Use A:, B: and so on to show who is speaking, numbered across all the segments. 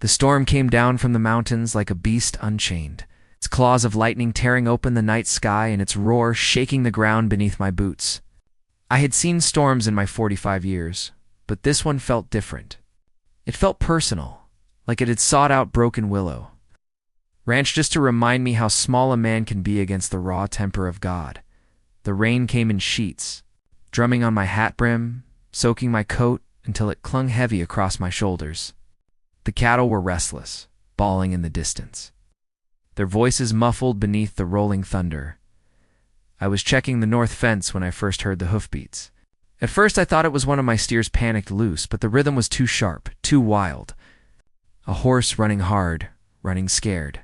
A: The storm came down from the mountains like a beast unchained, its claws of lightning tearing open the night sky and its roar shaking the ground beneath my boots. I had seen storms in my 45 years, but this one felt different. It felt personal, like it had sought out Broken Willow Ranch just to remind me how small a man can be against the raw temper of God. The rain came in sheets, drumming on my hat brim, soaking my coat until it clung heavy across my shoulders. The cattle were restless, bawling in the distance, their voices muffled beneath the rolling thunder. I was checking the north fence when I first heard the hoofbeats. At first I thought it was one of my steers panicked loose, but the rhythm was too sharp, too wild. A horse running hard, running scared.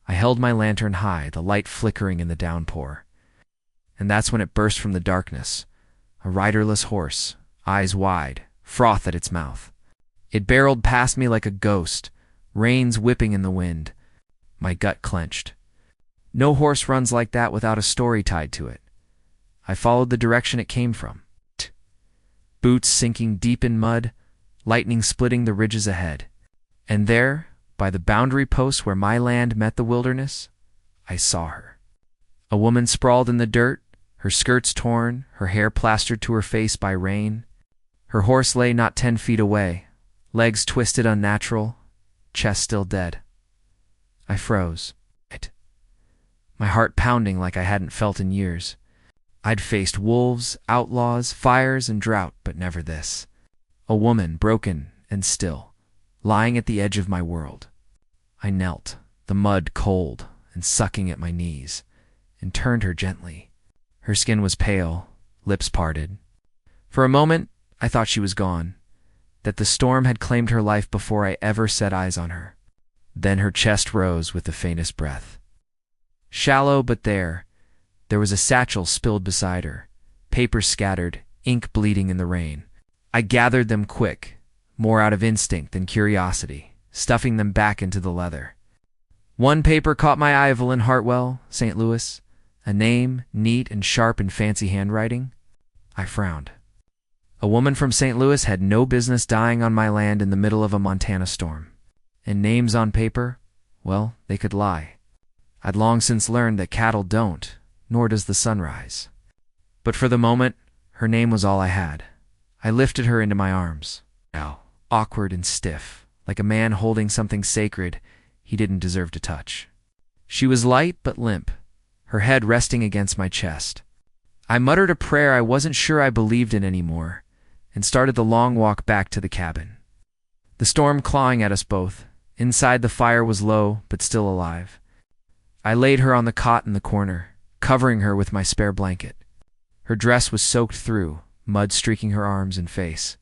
A: I held my lantern high, the light flickering in the downpour. And that's when it burst from the darkness. A riderless horse, eyes wide, froth at its mouth. It barreled past me like a ghost, reins whipping in the wind. My gut clenched. No horse runs like that without a story tied to it. I followed the direction it came from. Boots sinking deep in mud, lightning splitting the ridges ahead. And there, by the boundary post where my land met the wilderness, I saw her. A woman sprawled in the dirt, her skirts torn, her hair plastered to her face by rain. Her horse lay not 10 feet away, legs twisted unnatural, chest still dead. I froze. My heart pounding like I hadn't felt in years. I'd faced wolves, outlaws, fires, and drought, but never this. A woman, broken and still, lying at the edge of my world. I knelt, the mud cold and sucking at my knees, and turned her gently. Her skin was pale, lips parted. For a moment, I thought she was gone, that the storm had claimed her life before I ever set eyes on her. Then her chest rose with the faintest breath. Shallow, but there was a satchel spilled beside her, papers scattered, ink bleeding in the rain. I gathered them quick, more out of instinct than curiosity, stuffing them back into the leather. One paper caught my eye, Evelyn Hartwell, St. Louis, a name, neat and sharp in fancy handwriting. I frowned. A woman from St. Louis had no business dying on my land in the middle of a Montana storm. And names on paper, well, they could lie. I'd long since learned that cattle don't, nor does the sunrise. But for the moment, her name was all I had. I lifted her into my arms, now awkward and stiff, like a man holding something sacred he didn't deserve to touch. She was light but limp, her head resting against my chest. I muttered a prayer I wasn't sure I believed in anymore, and started the long walk back to the cabin. The storm clawing at us both. Inside the fire was low, but still alive. I laid her on the cot in the corner, covering her with my spare blanket. Her dress was soaked through, mud streaking her arms and face.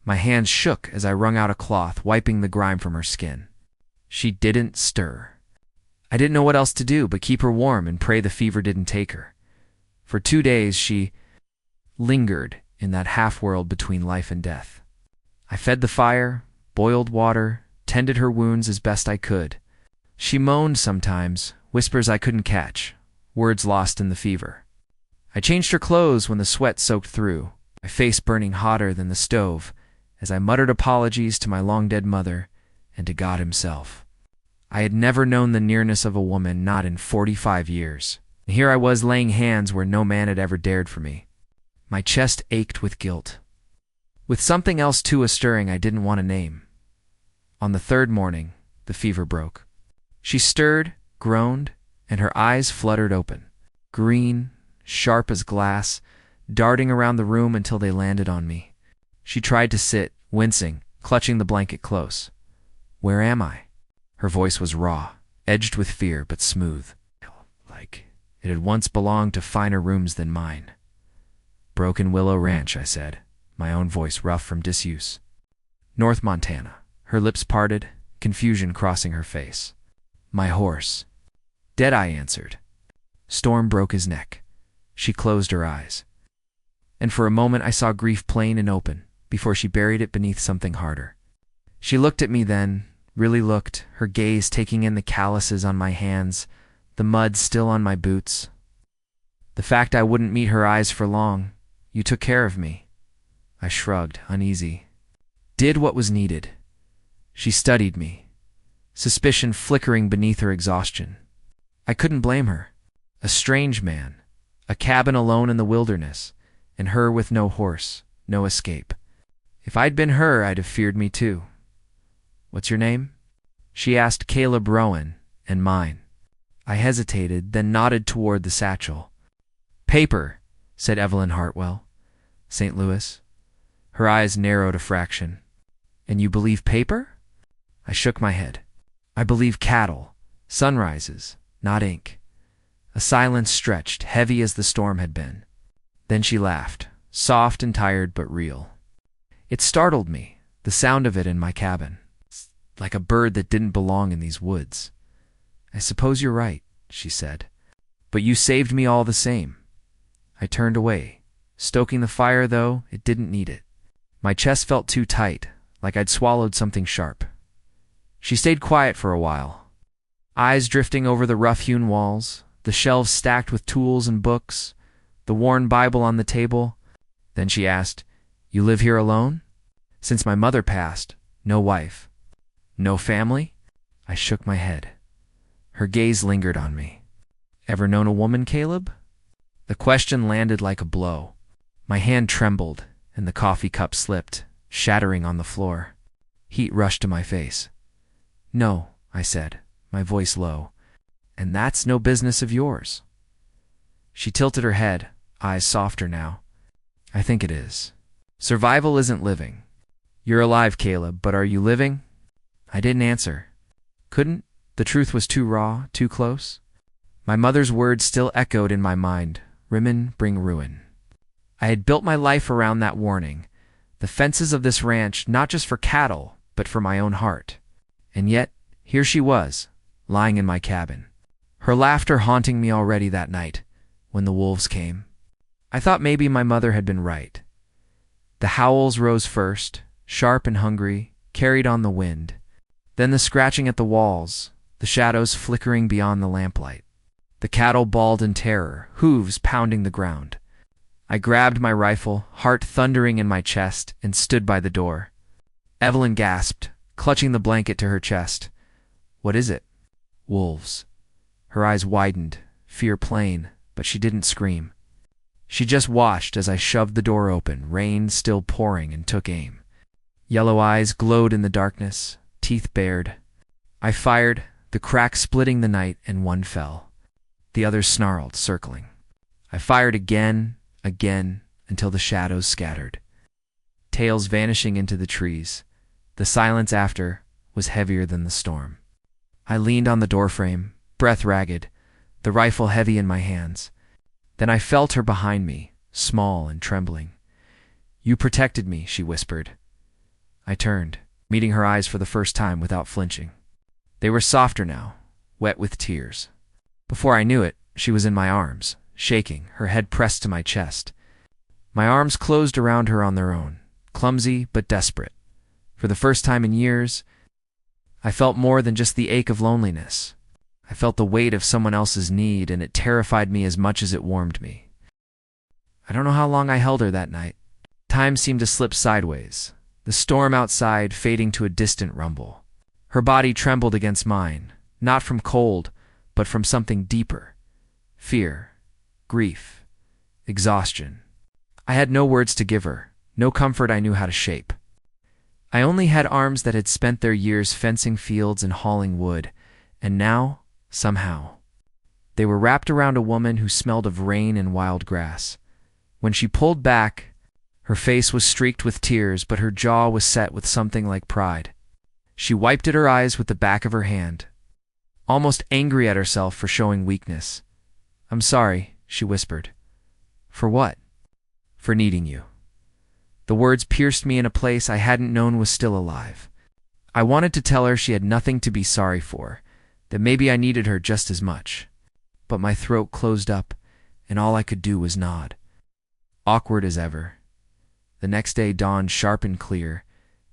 A: My hands shook as I wrung out a cloth, wiping the grime from her skin. She didn't stir. I didn't know what else to do but keep her warm and pray the fever didn't take her. For 2 days she lingered in that half-world between life and death. I fed the fire, boiled water, tended her wounds as best I could. She moaned sometimes, whispers I couldn't catch, words lost in the fever. I changed her clothes when the sweat soaked through, my face burning hotter than the stove, as I muttered apologies to my long-dead mother and to God himself. I had never known the nearness of a woman, not in 45 years. And here I was laying hands where no man had ever dared for me. My chest ached with guilt. With something else too stirring I didn't want to name. On the 3rd morning, the fever broke. She stirred, groaned, and her eyes fluttered open, green, sharp as glass, darting around the room until they landed on me. She tried to sit, wincing, clutching the blanket close. Where am I? Her voice was raw, edged with fear, but smooth, like it had once belonged to finer rooms than mine. Broken Willow Ranch, I said, my own voice rough from disuse. North Montana. Her lips parted, confusion crossing her face. My horse. Dead, I answered. Storm broke his neck. She closed her eyes. And for a moment I saw grief plain and open, before she buried it beneath something harder. She looked at me then, really looked, her gaze taking in the calluses on my hands, the mud still on my boots. The fact I wouldn't meet her eyes for long. You took care of me. I shrugged, uneasy. Did what was needed. She studied me, suspicion flickering beneath her exhaustion. I couldn't blame her. A strange man, a cabin alone in the wilderness, and her with no horse, no escape. If I'd been her, I'd have feared me too. "What's your name?" she asked Caleb Rowen, and mine. I hesitated, then nodded toward the satchel. "Paper," said Evelyn Hartwell. "St. Louis." Her eyes narrowed a fraction. "And you believe paper?" I shook my head. "I believe cattle, sunrises, not ink." A silence stretched, heavy as the storm had been. Then she laughed, soft and tired but real. It startled me, the sound of it in my cabin, like a bird that didn't belong in these woods. "I suppose you're right," she said. "But you saved me all the same." I turned away. Stoking the fire, though, it didn't need it. My chest felt too tight, like I'd swallowed something sharp. She stayed quiet for a while, eyes drifting over the rough-hewn walls, the shelves stacked with tools and books, the worn Bible on the table. Then she asked, "You live here alone?" "Since my mother passed, no wife." "No family?" I shook my head. Her gaze lingered on me. "Ever known a woman, Caleb?" The question landed like a blow. My hand trembled, and the coffee cup slipped, shattering on the floor. Heat rushed to my face. "No," I said, my voice low. "And that's no business of yours." She tilted her head, eyes softer now. "I think it is. Survival isn't living. You're alive, Caleb, but are you living?" I didn't answer. Couldn't. The truth was too raw, too close. My mother's words still echoed in my mind. Women bring ruin. I had built my life around that warning. The fences of this ranch, not just for cattle, but for my own heart. And yet, here she was, lying in my cabin. Her laughter haunting me already that night, when the wolves came. I thought maybe my mother had been right. The howls rose first, sharp and hungry, carried on the wind. Then the scratching at the walls, the shadows flickering beyond the lamplight. The cattle bawled in terror, hooves pounding the ground. I grabbed my rifle, heart thundering in my chest, and stood by the door. Evelyn gasped, clutching the blanket to her chest. "What is it?" "Wolves." Her eyes widened, fear plain, but she didn't scream. She just watched as I shoved the door open, rain still pouring, and took aim. Yellow eyes glowed in the darkness, teeth bared. I fired, the crack splitting the night, and one fell. The others snarled, circling. I fired again, until the shadows scattered. Tails vanishing into the trees. The silence after was heavier than the storm. I leaned on the doorframe, breath ragged, the rifle heavy in my hands. Then I felt her behind me, small and trembling. "You protected me," she whispered. I turned, meeting her eyes for the first time without flinching. They were softer now, wet with tears. Before I knew it, she was in my arms, shaking, her head pressed to my chest. My arms closed around her on their own, clumsy but desperate. For the first time in years, I felt more than just the ache of loneliness. I felt the weight of someone else's need, and it terrified me as much as it warmed me. I don't know how long I held her that night. Time seemed to slip sideways, the storm outside fading to a distant rumble. Her body trembled against mine, not from cold, but from something deeper. Fear, grief, exhaustion. I had no words to give her, no comfort I knew how to shape. I only had arms that had spent their years fencing fields and hauling wood, and now, somehow, they were wrapped around a woman who smelled of rain and wild grass. When she pulled back, her face was streaked with tears, but her jaw was set with something like pride. She wiped at her eyes with the back of her hand, almost angry at herself for showing weakness. "I'm sorry," she whispered. "For what?" "For needing you." The words pierced me in a place I hadn't known was still alive. I wanted to tell her she had nothing to be sorry for, that maybe I needed her just as much. But my throat closed up, and all I could do was nod. Awkward as ever. The next day dawned sharp and clear,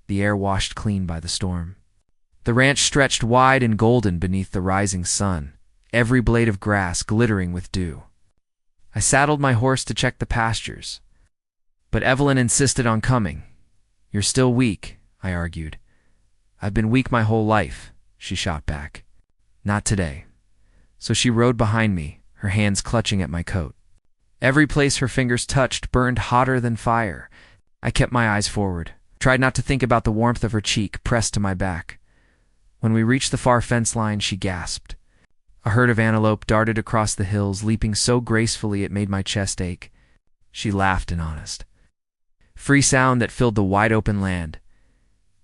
A: the air washed clean by the storm. The ranch stretched wide and golden beneath the rising sun, every blade of grass glittering with dew. I saddled my horse to check the pastures, but Evelyn insisted on coming. "You're still weak," I argued. "I've been weak my whole life," she shot back. Not today. So she rode behind me, her hands clutching at my coat. Every place her fingers touched burned hotter than fire. I kept my eyes forward, tried not to think about the warmth of her cheek pressed to my back. When we reached the far fence line, she gasped. A herd of antelope darted across the hills, leaping so gracefully it made my chest ache. She laughed in earnest. Free sound that filled the wide-open land.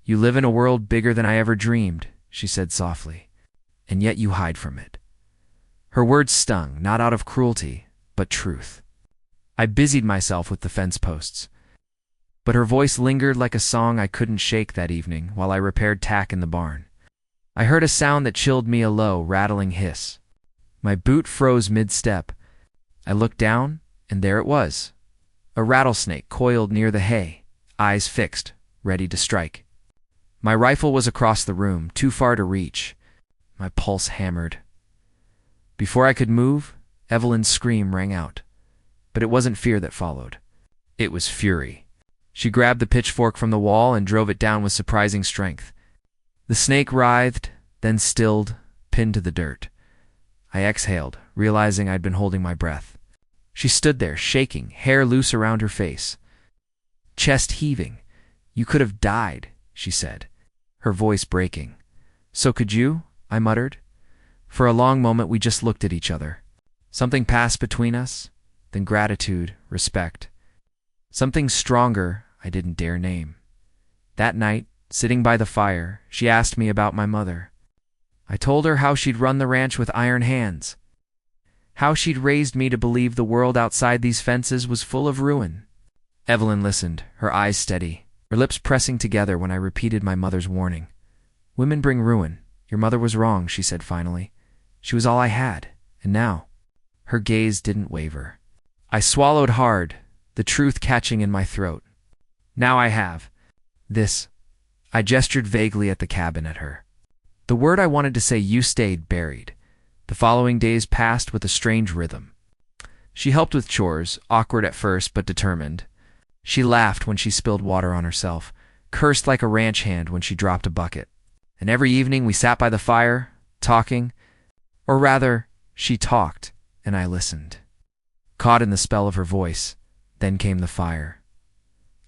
A: You live in a world bigger than I ever dreamed, she said softly, and yet you hide from it. Her words stung, not out of cruelty, but truth. I busied myself with the fence posts. But her voice lingered like a song I couldn't shake that evening while I repaired tack in the barn. I heard a sound that chilled me, a low, rattling hiss. My boot froze mid-step. I looked down, and there it was. A rattlesnake coiled near the hay, eyes fixed, ready to strike. My rifle was across the room, too far to reach. My pulse hammered. Before I could move, Evelyn's scream rang out. But it wasn't fear that followed. It was fury. She grabbed the pitchfork from the wall and drove it down with surprising strength. The snake writhed, then stilled, pinned to the dirt. I exhaled, realizing I'd been holding my breath. She stood there, shaking, hair loose around her face. Chest heaving. You could have died, she said, her voice breaking. So could you? I muttered. For a long moment we just looked at each other. Something passed between us, then gratitude, respect. Something stronger I didn't dare name. That night, sitting by the fire, she asked me about my mother. I told her how she'd run the ranch with iron hands, how she'd raised me to believe the world outside these fences was full of ruin. Evelyn listened, her eyes steady, her lips pressing together when I repeated my mother's warning. Women bring ruin. Your mother was wrong, she said finally. She was all I had, and now. Her gaze didn't waver. I swallowed hard, the truth catching in my throat. Now I have. This. I gestured vaguely at the cabin at her. The word I wanted to say you stayed buried. The following days passed with a strange rhythm. She helped with chores, awkward at first but determined. She laughed when she spilled water on herself, cursed like a ranch hand when she dropped a bucket. And every evening we sat by the fire, talking, or rather, she talked, and I listened. Caught in the spell of her voice, then came the fire.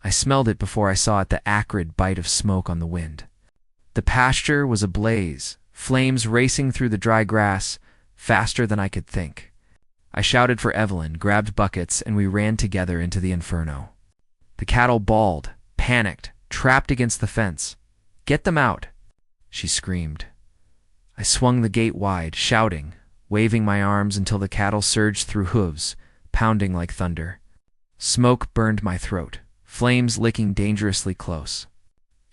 A: I smelled it before I saw it, the acrid bite of smoke on the wind. The pasture was ablaze, flames racing through the dry grass, faster than I could think. I shouted for Evelyn, grabbed buckets, and we ran together into the inferno. The cattle bawled, panicked, trapped against the fence. Get them out, she screamed. I swung the gate wide, shouting, waving my arms until the cattle surged through hooves, pounding like thunder. Smoke burned my throat, flames licking dangerously close.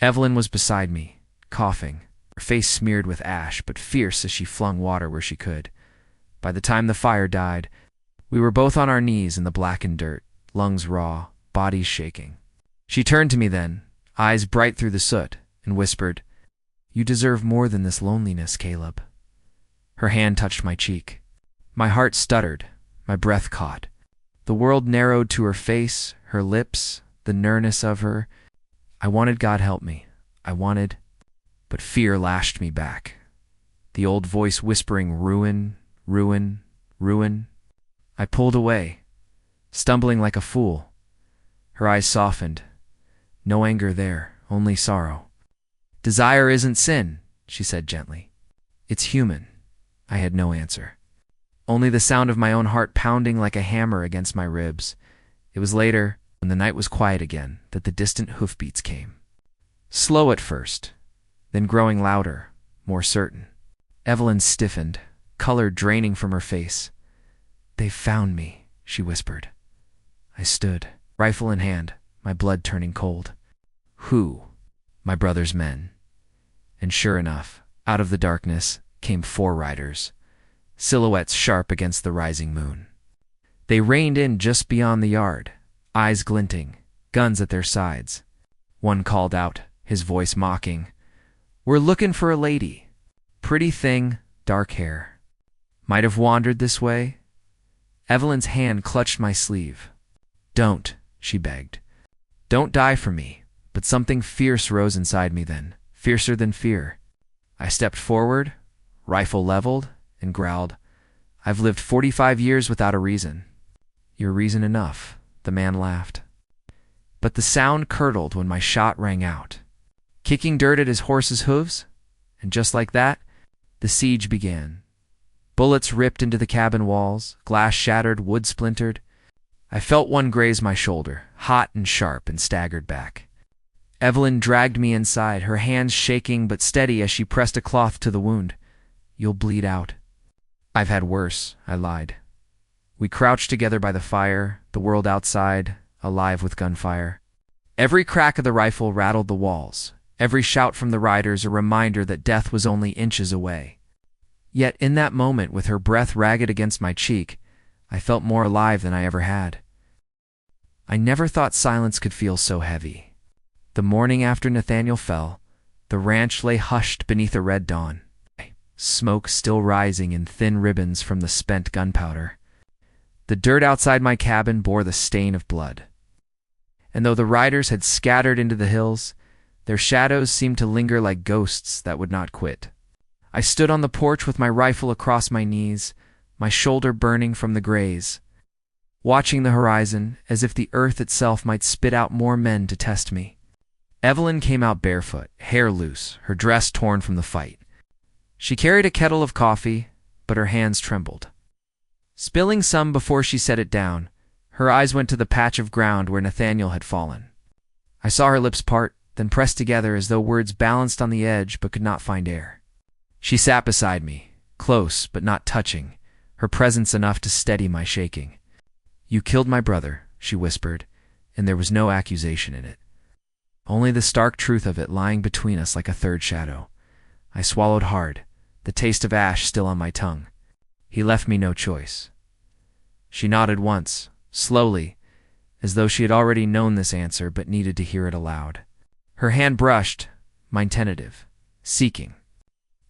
A: Evelyn was beside me, coughing, her face smeared with ash, but fierce as she flung water where she could. By the time the fire died, we were both on our knees in the blackened dirt, lungs raw, bodies shaking. She turned to me then, eyes bright through the soot, and whispered, You deserve more than this loneliness, Caleb. Her hand touched my cheek. My heart stuttered, my breath caught. The world narrowed to her face, her lips, the nearness of her. I wanted God help me. I wanted, but fear lashed me back. The old voice whispering, ruin, ruin, ruin. I pulled away, stumbling like a fool. Her eyes softened. No anger there, only sorrow. Desire isn't sin, she said gently. It's human. I had no answer. Only the sound of my own heart pounding like a hammer against my ribs. It was later, when the night was quiet again, that the distant hoofbeats came. Slow at first, then growing louder, more certain. Evelyn stiffened, color draining from her face. They've found me, she whispered. I stood, rifle in hand, my blood turning cold. Who? My brother's men. And sure enough, out of the darkness came 4 riders, silhouettes sharp against the rising moon. They reined in just beyond the yard, eyes glinting, guns at their sides. One called out, his voice mocking, We're looking for a lady. Pretty thing, dark hair. Might have wandered this way. Evelyn's hand clutched my sleeve. Don't, she begged. Don't die for me. But something fierce rose inside me then, fiercer than fear. I stepped forward, rifle leveled, and growled, "I've lived 45 years without a reason." "Your reason enough," the man laughed. But the sound curdled when my shot rang out, kicking dirt at his horse's hooves, and just like that, the siege began. Bullets ripped into the cabin walls, glass shattered, wood splintered. I felt one graze my shoulder, hot and sharp, and staggered back. Evelyn dragged me inside, her hands shaking but steady as she pressed a cloth to the wound. "You'll bleed out." "I've had worse," I lied. We crouched together by the fire, the world outside, alive with gunfire. Every crack of the rifle rattled the walls, every shout from the riders a reminder that death was only inches away. Yet in that moment, with her breath ragged against my cheek, I felt more alive than I ever had. I never thought silence could feel so heavy. The morning after Nathaniel fell, the ranch lay hushed beneath a red dawn, smoke still rising in thin ribbons from the spent gunpowder. The dirt outside my cabin bore the stain of blood. And though the riders had scattered into the hills, their shadows seemed to linger like ghosts that would not quit. I stood on the porch with my rifle across my knees, my shoulder burning from the graze, watching the horizon as if the earth itself might spit out more men to test me. Evelyn came out barefoot, hair loose, her dress torn from the fight. She carried a kettle of coffee, but her hands trembled. Spilling some before she set it down, her eyes went to the patch of ground where Nathaniel had fallen. I saw her lips part, then press together as though words balanced on the edge but could not find air. She sat beside me, close but not touching, her presence enough to steady my shaking. "You killed my brother," she whispered, and there was no accusation in it. Only the stark truth of it lying between us like a third shadow. I swallowed hard, the taste of ash still on my tongue. He left me no choice. She nodded once, slowly, as though she had already known this answer but needed to hear it aloud. Her hand brushed, mine tentative, seeking.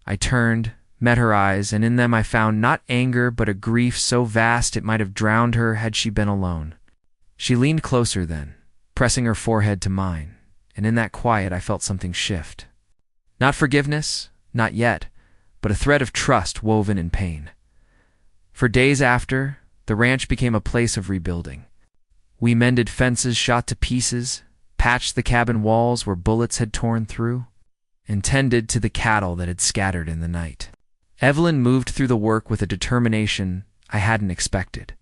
A: I turned, met her eyes, and in them I found not anger but a grief so vast it might have drowned her had she been alone. She leaned closer then, pressing her forehead to mine, and in that quiet I felt something shift. Not forgiveness, not yet, but a thread of trust woven in pain. For days after, the ranch became a place of rebuilding. We mended fences shot to pieces, patched the cabin walls where bullets had torn through, and tended to the cattle that had scattered in the night. Evelyn moved through the work with a determination I hadn't expected.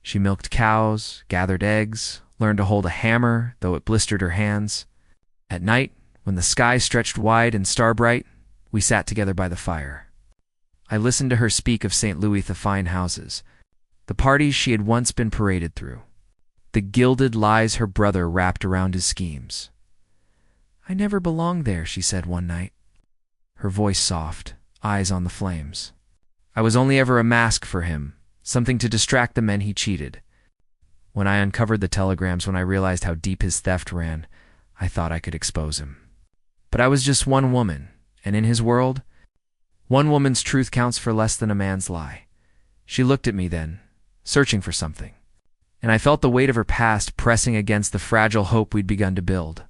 A: She milked cows, gathered eggs, learned to hold a hammer, though it blistered her hands. At night, when the sky stretched wide and star-bright, we sat together by the fire. I listened to her speak of St. Louis, the fine houses, the parties she had once been paraded through, the gilded lies her brother wrapped around his schemes. "I never belonged there," she said one night, her voice soft, eyes on the flames. "I was only ever a mask for him, something to distract the men he cheated. When I uncovered the telegrams, when I realized how deep his theft ran, I thought I could expose him. But I was just one woman, and in his world, one woman's truth counts for less than a man's lie." She looked at me then, searching for something, and I felt the weight of her past pressing against the fragile hope we'd begun to build.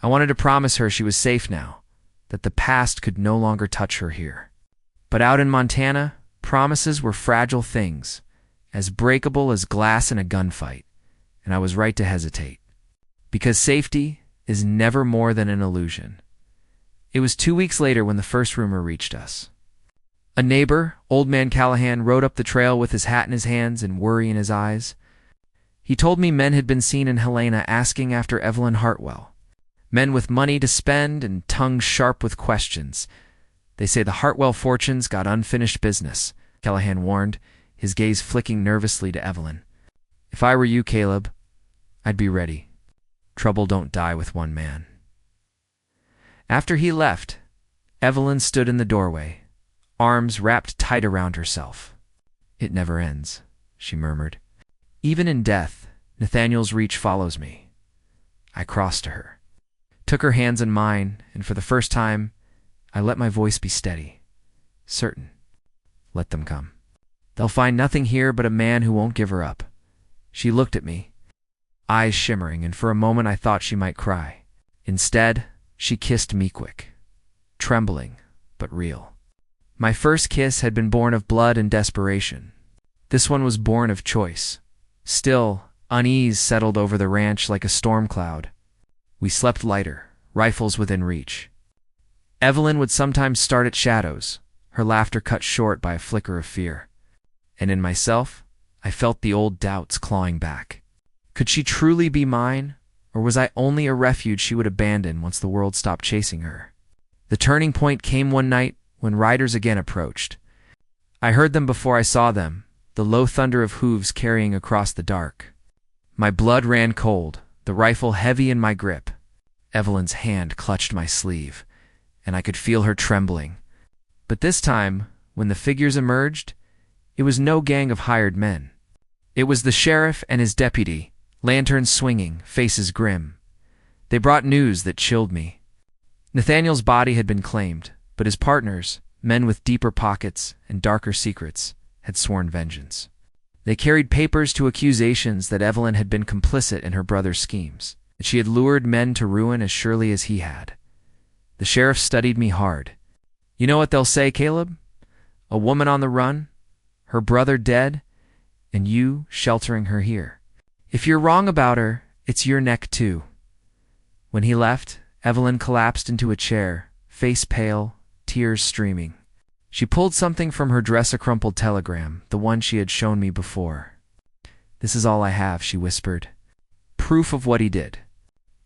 A: I wanted to promise her she was safe now, that the past could no longer touch her here. But out in Montana, promises were fragile things, as breakable as glass in a gunfight, and I was right to hesitate. Because safety is never more than an illusion. It was 2 weeks later when the first rumor reached us. A neighbor, Old Man Callahan, rode up the trail with his hat in his hands and worry in his eyes. He told me men had been seen in Helena asking after Evelyn Hartwell. Men with money to spend and tongues sharp with questions. "They say the Hartwell fortunes got unfinished business," Callahan warned, his gaze flicking nervously to Evelyn. "If I were you, Caleb, I'd be ready. Trouble don't die with one man." After he left, Evelyn stood in the doorway, arms wrapped tight around herself. "It never ends," she murmured. "Even in death, Nathaniel's reach follows me." I crossed to her, took her hands in mine, and for the first time, I let my voice be steady, certain. "Let them come. They'll find nothing here but a man who won't give her up." She looked at me, eyes shimmering, and for a moment I thought she might cry. Instead, she kissed me quick, trembling, but real. My first kiss had been born of blood and desperation. This one was born of choice. Still, unease settled over the ranch like a storm cloud. We slept lighter, rifles within reach. Evelyn would sometimes start at shadows, her laughter cut short by a flicker of fear. And in myself, I felt the old doubts clawing back. Could she truly be mine, or was I only a refuge she would abandon once the world stopped chasing her? The turning point came one night when riders again approached. I heard them before I saw them, the low thunder of hooves carrying across the dark. My blood ran cold, the rifle heavy in my grip. Evelyn's hand clutched my sleeve, and I could feel her trembling. But this time, when the figures emerged, it was no gang of hired men. It was the sheriff and his deputy, lanterns swinging, faces grim. They brought news that chilled me. Nathaniel's body had been claimed, but his partners, men with deeper pockets and darker secrets, had sworn vengeance. They carried papers to accusations that Evelyn had been complicit in her brother's schemes, that she had lured men to ruin as surely as he had. The sheriff studied me hard. You know what they'll say, Caleb? A woman on the run, her brother dead, and you sheltering her here. If you're wrong about her, it's your neck too. When he left, Evelyn collapsed into a chair, face pale, tears streaming. She pulled something from her dress, a crumpled telegram, the one she had shown me before. This is all I have, she whispered. Proof of what he did.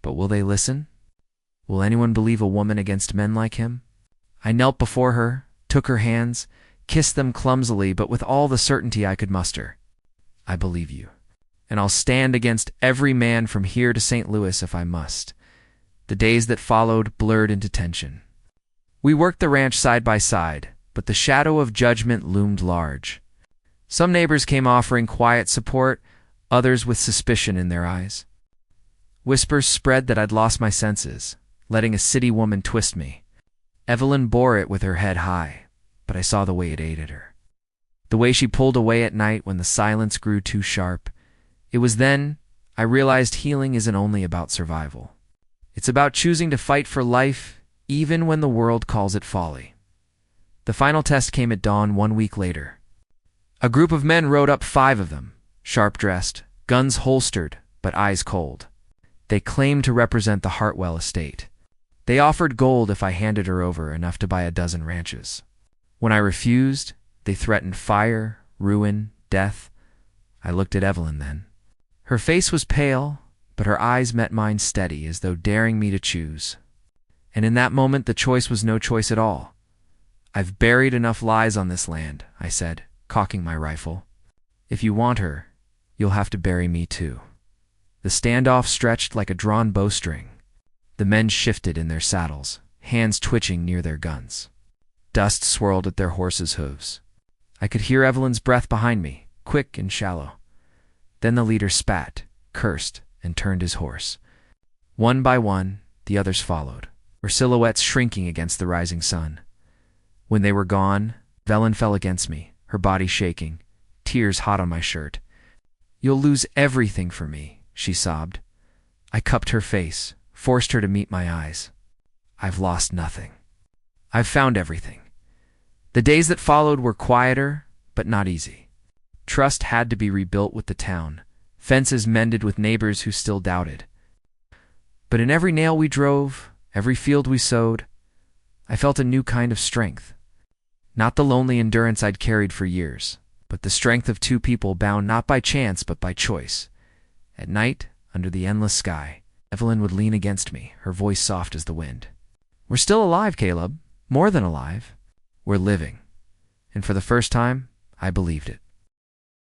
A: But will they listen? Will anyone believe a woman against men like him? I knelt before her, took her hands, kissed them clumsily but with all the certainty I could muster. I believe you, and I'll stand against every man from here to St. Louis if I must. The days that followed blurred into tension. We worked the ranch side by side, but the shadow of judgment loomed large. Some neighbors came offering quiet support, others with suspicion in their eyes. Whispers spread that I'd lost my senses, letting a city woman twist me. Evelyn bore it with her head high, but I saw the way it aided her. The way she pulled away at night when the silence grew too sharp. It was then I realized healing isn't only about survival. It's about choosing to fight for life, even when the world calls it folly. The final test came at dawn 1 week later. A group of men rode up, 5 of them, sharp-dressed, guns holstered, but eyes cold. They claimed to represent the Hartwell estate. They offered gold if I handed her over, enough to buy a dozen ranches. When I refused, they threatened fire, ruin, death. I looked at Evelyn then. Her face was pale, but her eyes met mine steady, as though daring me to choose. And in that moment the choice was no choice at all. I've buried enough lies on this land, I said, cocking my rifle. If you want her, you'll have to bury me too. The standoff stretched like a drawn bowstring. The men shifted in their saddles, hands twitching near their guns. Dust swirled at their horses' hooves. I could hear Evelyn's breath behind me, quick and shallow. Then the leader spat, cursed, and turned his horse. One by one, the others followed, their silhouettes shrinking against the rising sun. When they were gone, Evelyn fell against me, her body shaking, tears hot on my shirt. You'll lose everything for me, she sobbed. I cupped her face, forced her to meet my eyes. I've lost nothing. I've found everything. The days that followed were quieter, but not easy. Trust had to be rebuilt with the town, fences mended with neighbors who still doubted. But in every nail we drove, every field we sowed, I felt a new kind of strength. Not the lonely endurance I'd carried for years, but the strength of 2 people bound not by chance but by choice. At night, under the endless sky, Evelyn would lean against me, her voice soft as the wind. We're still alive, Caleb. More than alive. We're living. And for the first time, I believed it.